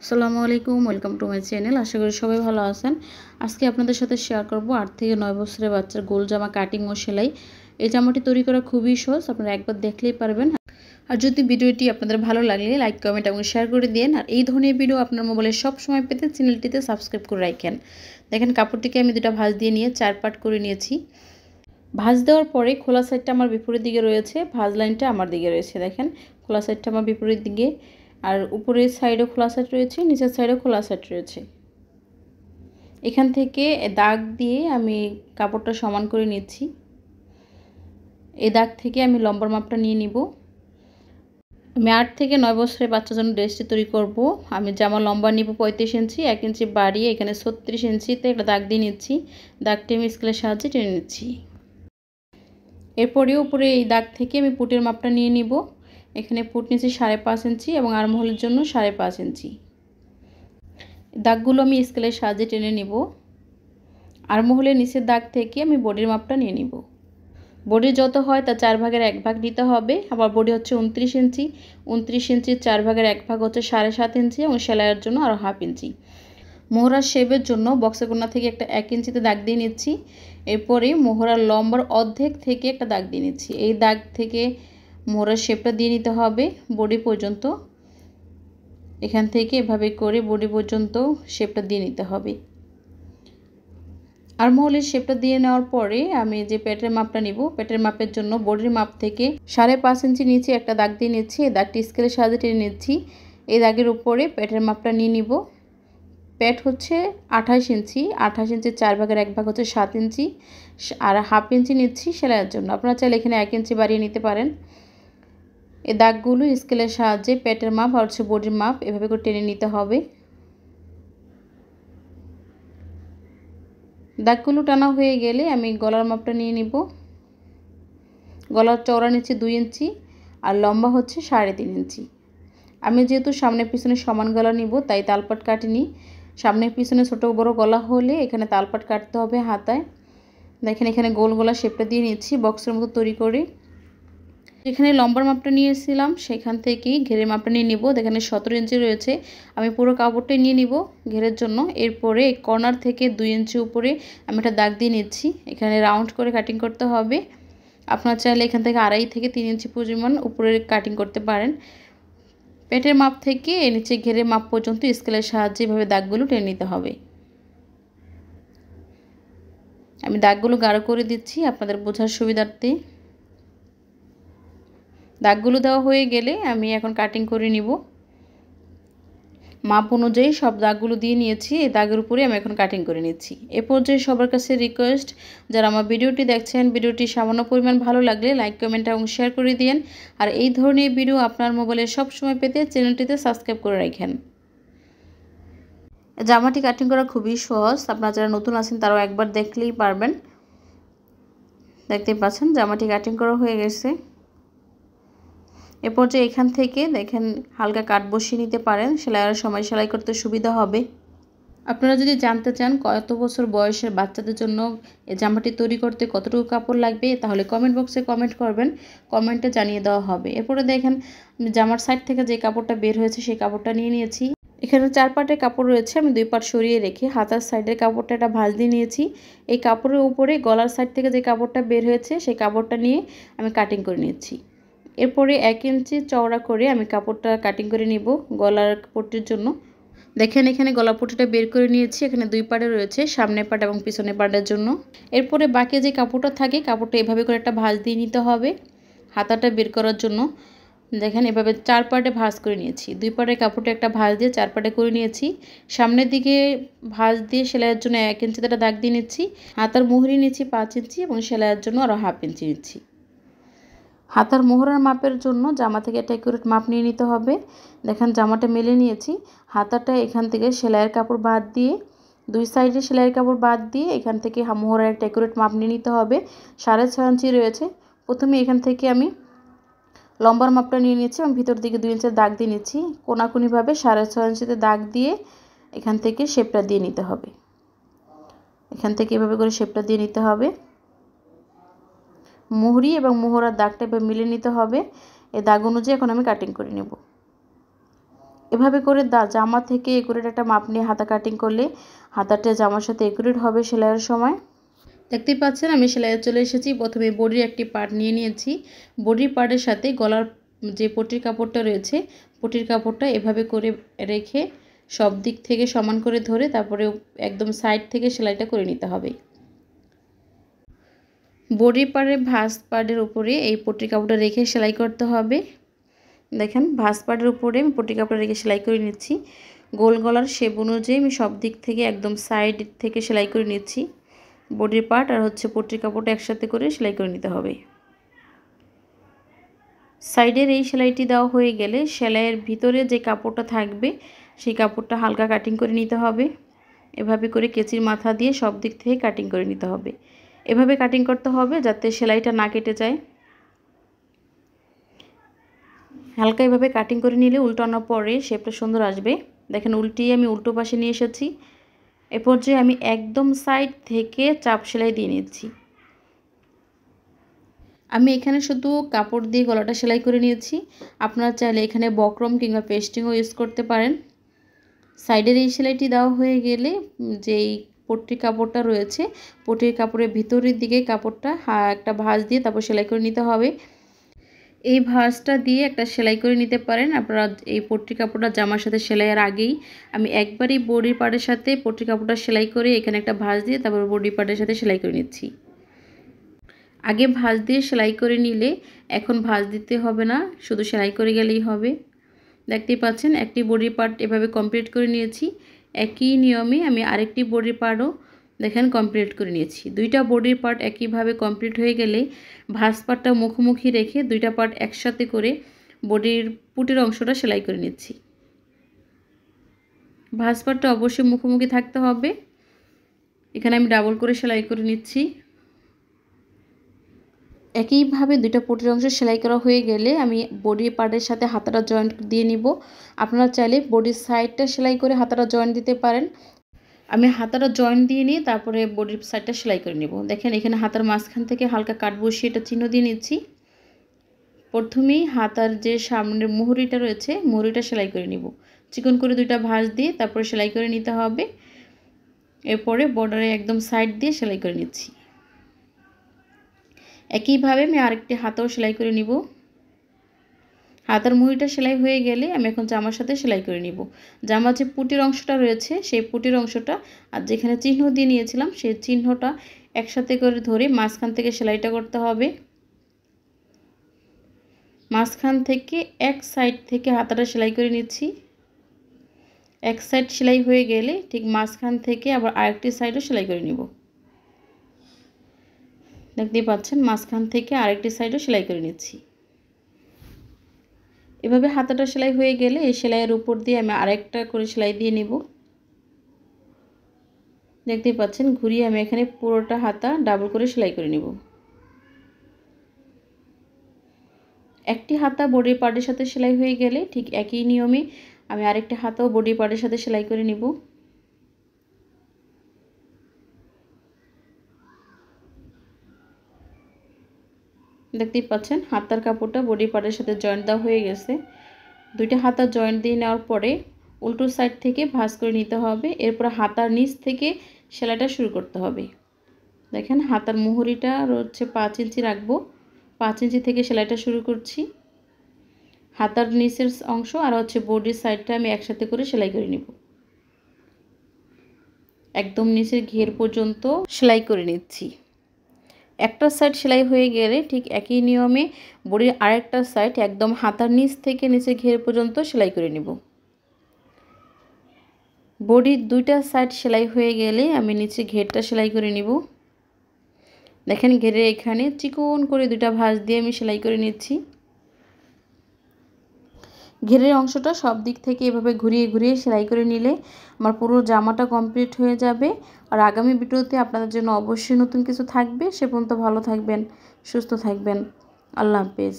আসসালামু আলাইকুম, welcome to my channel. আশা করি সবাই ভালো আছেন। আজকে আপনাদের সাথে শেয়ার করব 8 থেকে 9 বছরের বাচ্চার গোল জামা কাটিং ও সেলাই। এই জামাটি তৈরি করা খুবই সহজ, আপনারা একবার দেখলেই পারবেন। আর যদি ভিডিওটি আপনাদের ভালো লাগলে লাইক, কমেন্ট এবং শেয়ার করে দিন। আর এই ধরনের ভিডিও আপনার মোবাইলে সব সময় পেতে চ্যানেলটিতে সাবস্ক্রাইব করে রাখেন। দেখেন কাপড়টিকে আমি দুটো ভাঁজ দিয়ে নিয়ে 4 পার্ট করে নিয়েছি। ভাঁজ দেওয়ার পরে খোলা সাইডটা আমার বিপরীত দিকে রয়েছে, ভাঁজ লাইনটা আমার দিকে রয়েছে। দেখেন খোলা সাইডটা আমার বিপরীত দিকে, আর উপরের সাইডে খোলা সাইড রয়েছে, নিচের সাইডে খোলা সাইড রয়েছে। এখান থেকে দাগ দিয়ে আমি কাপড়টা সমান করে নিচ্ছি। এই দাগ থেকে আমি লম্বার মাপটা নিয়ে নিব। আমি 8 থেকে 9 বছরের বাচ্চার জন্য ড্রেসটি তৈরি করব। আমি জামা লম্বা নিব 35 ইঞ্চি, 1 ইঞ্চি বাড়িয়ে এখানে 36 ইঞ্চিতে একটা দাগ দিয়ে নিচ্ছি। দাগটি আমি স্কেলের সাহায্যে টেনে নিচ্ছি। এরপরে উপরে এই দাগ থেকে আমি পুটের মাপটা নিয়ে নিব। এখানে পুট নিচ্ছি 5.5 ইঞ্চি এবং আর্মহোলের জন্য 5.5 ইঞ্চি। দাগগুলো আমি স্কেলের সাহায্যে টেনে নিব। আর্মহোলের নিচের দাগ থেকে আমি বডির মাপটা নিয়ে নিব। বডি যত হয় তার 4 ভাগের 1 ভাগ নিতে হবে। আমার বডি হচ্ছে 29 ইঞ্চি, 29 ইঞ্চির 4 ভাগের 1 ভাগ হচ্ছে 7.5 ইঞ্চি এবং সেলাইয়ের জন্য আরও হাফ ইঞ্চি। মোহরার শেপের জন্য বক্সের কোণা থেকে একটা 1 ইঞ্চিতে দাগ দিয়ে নিচ্ছি। এরপরে মোহরার লম্বার অর্ধেক থেকে একটা দাগ দিয়ে নিচ্ছি। এই দাগ থেকে মোহরার শেপটা দিয়ে নিতে হবে বডি পর্যন্ত। এখান থেকে এভাবে করে বডি পর্যন্ত শেপটা দিয়ে নিতে হবে। আর্মহোলের শেপটা দিয়ে নেওয়ার পরে আমি যে পেটের মাপটা নিব, পেটের মাপের জন্য বডির মাপ থেকে 5.5 ইঞ্চি নিচে একটা দাগ দিয়ে নিচ্ছি। এই দাগটি স্কেলের সাহায্যে টেনে নিচ্ছি। এই দাগের উপরে পেটের মাপটা নিয়ে নিব। পেট হচ্ছে 28 ইঞ্চি, 28 ইঞ্চির 4 ভাগের 1 ভাগ হচ্ছে 7 ইঞ্চি, আর হাফ ইঞ্চি নিচ্ছি সেলাইয়ের জন্য। আপনারা চাইলে এখানে 1 ইঞ্চি বাড়িয়ে নিতে পারেন। এই দাগগুলো স্কেলের সাহায্যে পেটের মাপ আর হচ্ছে বডির মাপ এভাবে করে টেনে নিতে হবে। দাগগুলো টানা হয়ে গেলে আমি গলার মাপটা নিয়ে নিব। গলার চওড়া নিচ্ছে 2 ইঞ্চি আর লম্বা হচ্ছে 3.5 ইঞ্চি। আমি যেহেতু সামনে পিছনে সমান গলা নিব তাই তালপাট কাটিনি। সামনে পিছনে ছোটো বড় গলা হলে এখানে তালপাট কাটতে হবে হাতায়। দেখেন এখানে গোল গলা শেপটা দিয়ে নিচ্ছি বক্সের মতো তৈরি করে। যেখানে লম্বার মাপটা নিয়েছিলাম সেখান থেকেই ঘেরের মাপটা নিয়ে নিব। এখানে 17 ইঞ্চি রয়েছে, আমি পুরো কাপড়টাই নিয়ে নিব ঘেরের জন্য। এরপরে কর্নার থেকে 2 ইঞ্চি উপরে আমি একটা দাগ দিয়ে নিচ্ছি। এখানে রাউন্ড করে কাটিং করতে হবে। আপনারা চাইলে এখান থেকে 2.5 থেকে 3 ইঞ্চি পরিমাণ উপরে কাটিং করতে পারেন। পেটের মাপ থেকে নিচে ঘেরের মাপ পর্যন্ত স্কেলের সাহায্যে এভাবে দাগগুলো টেনে নিতে হবে। আমি দাগগুলো গাঢ় করে দিচ্ছি আপনাদের বোঝার সুবিধার্থে। দাগগুলো দেওয়া হয়ে গেলে আমি এখন কাটিং করে নিব। মাপ অনুযায়ী সব দাগগুলো দিয়ে নিয়েছি। এই দাগের উপরে আমি এখন কাটিং করে নিচ্ছি। এ পর্যায়ে সবার কাছে রিকোয়েস্ট, যারা আমার ভিডিওটি দেখছেন, ভিডিওটি সামান্য পরিমাণ ভালো লাগলে লাইক, কমেন্ট এবং শেয়ার করে দিন। আর এই ধরনের ভিডিও আপনার মোবাইলে সবসময় পেতে চ্যানেলটিতে সাবস্ক্রাইব করে রাখেন। জামাটি কাটিং করা খুবই সহজ, আপনারা যারা নতুন আছেন তারাও একবার দেখলেই পারবেন। দেখতেই পাচ্ছেন জামাটি কাটিং করা হয়ে গেছে। এ পর্যায়ে এখান থেকে দেখেন হালকা কাট বসিয়ে নিতে পারেন, সেলাইয়ের সময় সেলাই করতে সুবিধা হবে। আপনারা যদি জানতে চান কত বছর বয়সের বাচ্চাদের জন্য এই জামাটি তৈরি করতে কতটুকু কাপড় লাগবে, তাহলে কমেন্ট বক্সে কমেন্ট করবেন, কমেন্টে জানিয়ে দেওয়া হবে। এরপরে দেখেন জামার সাইড থেকে যে কাপড়টা বের হয়েছে সেই কাপড়টা নিয়ে নিয়েছি। এখানে 4 পাটের কাপড় রয়েছে, আমি 2 পাট সরিয়ে রেখে হাতার সাইডের কাপড়টা একটা ভাঁজ দিয়ে নিয়েছি। এই কাপড়ের উপরে গলার সাইড থেকে যে কাপড়টা বের হয়েছে সেই কাপড়টা নিয়ে আমি কাটিং করে নিয়েছি। এরপরে 1 ইঞ্চি চওড়া করে আমি কাপড়টা কাটিং করে নিব গলার পট্টির জন্য। দেখেন এখানে গলা পট্টিটা বের করে নিয়েছি। এখানে 2 পাটে রয়েছে, সামনের পাট এবং পিছনের পাটের জন্য। এরপরে বাকি যে কাপড়টা থাকে কাপড়টা এভাবে করে একটা ভাঁজ দিয়ে নিতে হবে হাতাটা বের করার জন্য। দেখেন এভাবে 4 পাটে ভাঁজ করে নিয়েছি। 2 পাটের কাপড়টা একটা ভাঁজ দিয়ে 4 পাটে করে নিয়েছি। সামনের দিকে ভাঁজ দিয়ে সেলাইয়ের জন্য 1 ইঞ্চিতে একটা দাগ দিয়ে নিচ্ছি। হাতার মুহুরি নিচ্ছি 5 ইঞ্চি এবং সেলাইয়ের জন্য আরও হাফ ইঞ্চি নিচ্ছি। হাতার মোহরার মাপের জন্য জামা থেকে একটা একুরেট মাপ নিয়ে নিতে হবে। দেখেন জামাটা মেলে নিয়েছি। হাতাটা এখান থেকে সেলাইয়ের কাপড় বাদ দিয়ে, 2 সাইডে সেলাইয়ের কাপড় বাদ দিয়ে এখান থেকে মোহরার একটা একুরেট মাপ নিয়ে নিতে হবে। 6.5 ইঞ্চি রয়েছে। প্রথমে এখান থেকে আমি লম্বার মাপটা নিয়ে নিচ্ছি এবং ভিতর দিকে 2 ইঞ্চির দাগ দিয়ে নিচ্ছি। কোনাকুনিভাবে 6.5 ইঞ্চিতে দাগ দিয়ে এখান থেকে শেপটা দিয়ে নিতে হবে। এখান থেকে এভাবে করে শেপটা দিয়ে নিতে হবে। মুহুরি এবং মোহরার দাগটা এভাবে মিলিয়ে নিতে হবে। এই দাগ অনুযায়ী এখন আমি কাটিং করে নেব। এভাবে করে জামা থেকে একুরেট একটা মাপ নিয়ে হাতা কাটিং করলে হাতাটা জামার সাথে একুরেট হবে সেলাইয়ের সময়। দেখতেই পাচ্ছেন আমি সেলাইয়ে চলে এসেছি। প্রথমে বডির একটি পার্ট নিয়ে নিয়েছি। বডির পার্টের সাথে গলার যে পটির কাপড়টা রয়েছে, পটির কাপড়টা এভাবে করে রেখে সব দিক থেকে সমান করে ধরে তারপরে একদম সাইড থেকে সেলাইটা করে নিতে হবে। বডির পার্টের ভাঁজ পার্টের উপরে এই পটির কাপড়টা রেখে সেলাই করতে হবে। দেখেন ভাঁজ পার্টের উপরে আমি পটির কাপড়টা রেখে সেলাই করে নিচ্ছি। গোল গলার শেপ অনুযায়ী আমি সব দিক থেকে একদম সাইড থেকে সেলাই করে নিচ্ছি। বডির পার্ট আর হচ্ছে পটির কাপড়টা একসাথে করে সেলাই করে নিতে হবে। সাইডের এই সেলাইটি দেওয়া হয়ে গেলে সেলাইয়ের ভিতরে যে কাপড়টা থাকবে সেই কাপড়টা হালকা কাটিং করে নিতে হবে। এভাবে করে কেচির মাথা দিয়ে সব দিক থেকে কাটিং করে নিতে হবে। এভাবে কাটিং করতে হবে যাতে সেলাইটা না কেটে যায়। হালকা এভাবে কাটিং করে নিলে উল্টানোর পরে শেপটা সুন্দর আসবে। দেখেন উল্টিয়ে আমি উল্টো পাশে নিয়ে এসেছি। এ পর্যায়ে আমি একদম সাইড থেকে চাপ সেলাই দিয়ে নিচ্ছি। আমি এখানে শুধু কাপড় দিয়ে গলাটা সেলাই করে নিয়েছি। আপনারা চাইলে এখানে বক্রম কিংবা পেস্টিংও ইউজ করতে পারেন। সাইডের এই সেলাইটি দেওয়া হয়ে গেলে যেই পট্টির কাপড়টা রয়েছে, পট্টির কাপড়ের ভিতরের দিকে কাপড়টা একটা ভাঁজ দিয়ে তারপর সেলাই করে নিতে হবে। এই ভাঁজটা দিয়ে একটা সেলাই করে নিতে পারেন আপনারা। এই পট্টির কাপড়টা জামার সাথে সেলাইয়ের আগেই আমি একবারই বডি পার্টের সাথে পট্টির কাপড়টা সেলাই করে এখানে একটা ভাঁজ দিয়ে তারপর বডি পার্টের সাথে সেলাই করে নিচ্ছি। আগে ভাঁজ দিয়ে সেলাই করে নিলে এখন ভাঁজ দিতে হবে না, শুধু সেলাই করে গেলেই হবে। দেখতেই পাচ্ছেন একটি বডি পার্ট এভাবে কমপ্লিট করে নিয়েছি। একই নিয়মে আমি আরেকটি বডি পার্টও দেখেন কমপ্লিট করে নিয়েছি। দুইটা বডির পার্ট একইভাবে কমপ্লিট হয়ে গেলে ভাঁজ পার্টটা মুখোমুখি রেখে দুইটা পার্ট একসাথে করে বডির পুটের অংশটা সেলাই করে নিচ্ছি। ভাঁজ পার্টটা অবশ্যই মুখোমুখি থাকতে হবে। এখানে আমি ডাবল করে সেলাই করে নিচ্ছি। একইভাবে দুইটা পুটের অংশ সেলাই করা হয়ে গেলে আমি বডি পার্টের সাথে হাতাটা জয়েন্ট দিয়ে নিব। আপনারা চাইলে বডির সাইডটা সেলাই করে হাতাটা জয়েন্ট দিতে পারেন। আমি হাতাটা জয়েন্ট দিয়ে নিয়ে তারপরে বডির সাইডটা সেলাই করে নেব। দেখেন এখানে হাতার মাঝখান থেকে হালকা কাট বসিয়ে এটা চিহ্ন দিয়ে নিচ্ছি। প্রথমেই হাতার যে সামনের মুহুরিটা রয়েছে মুহুরিটা সেলাই করে নিব। চিকন করে দুইটা ভাঁজ দিয়ে তারপরে সেলাই করে নিতে হবে। এরপরে বর্ডারে একদম সাইড দিয়ে সেলাই করে নিচ্ছি। একইভাবে আমি আরেকটি হাতাও সেলাই করে নিব। হাতার মুহুরিটা সেলাই হয়ে গেলে আমি এখন জামার সাথে সেলাই করে নিব। জামার যে পুটির অংশটা রয়েছে সেই পুটির অংশটা আর যেখানে চিহ্ন দিয়ে নিয়েছিলাম সেই চিহ্নটা একসাথে করে ধরে মাঝখান থেকে সেলাইটা করতে হবে। মাঝখান থেকে এক সাইড থেকে হাতাটা সেলাই করে নিচ্ছি। এক সাইড সেলাই হয়ে গেলে ঠিক মাঝখান থেকে আবার আরেকটি সাইডও সেলাই করে নিব। দেখতেই পাচ্ছেন মাঝখান থেকে আরেকটি সাইডও সেলাই করে নিচ্ছি। এভাবে হাতাটা সেলাই হয়ে গেলে এই সেলাইয়ের উপর দিয়ে আমি আরেকটা করে সেলাই দিয়ে নিব। দেখতেই পাচ্ছেন ঘুরিয়ে আমি এখানে পুরোটা হাতা ডাবল করে সেলাই করে নিব। একটি হাতা বডি পার্টের সাথে সেলাই হয়ে গেলে ঠিক একই নিয়মে আমি আরেকটি হাতাও বডি পার্টের সাথে সেলাই করে নিব। দেখতেই পাচ্ছেন হাতার কাপড়টা বডি পার্টের সাথে জয়েন্ট দেওয়া হয়ে গেছে। দুইটা হাতা জয়েন্ট দিয়ে নেওয়ার পরে উল্টো সাইড থেকে ভাঁজ করে নিতে হবে। এরপর হাতার নিচ থেকে সেলাইটা শুরু করতে হবে। দেখেন হাতার মুহুরিটা হচ্ছে 5 ইঞ্চি রাখবো। 5 ইঞ্চি থেকে সেলাইটা শুরু করছি। হাতার নিচের অংশ আর হচ্ছে বডির সাইডটা আমি একসাথে করে সেলাই করে নিব। একদম নিচের ঘের পর্যন্ত সেলাই করে নিচ্ছি। একটা সাইড সেলাই হয়ে গেলে ঠিক একই নিয়মে বডির আরেকটা সাইড একদম হাতার নিচ থেকে নিচে ঘের পর্যন্ত সেলাই করে নিব। বডির দুইটা সাইড সেলাই হয়ে গেলে আমি নিচে ঘেরটা সেলাই করে নিব। দেখেন ঘেরের এখানে চিকন করে দুইটা ভাঁজ দিয়ে আমি সেলাই করে নিচ্ছি। ঘেরের অংশটা সব দিক থেকে এভাবে ঘুরিয়ে ঘুরিয়ে সেলাই করে নিলে আমার পুরো জামাটা কমপ্লিট হয়ে যাবে। আর আগামী ভিডিওতে আপনাদের জন্য অবশ্যই নতুন কিছু থাকবে। সে পর্যন্ত ভালো থাকবেন, সুস্থ থাকবেন। আল্লাহ হাফেজ।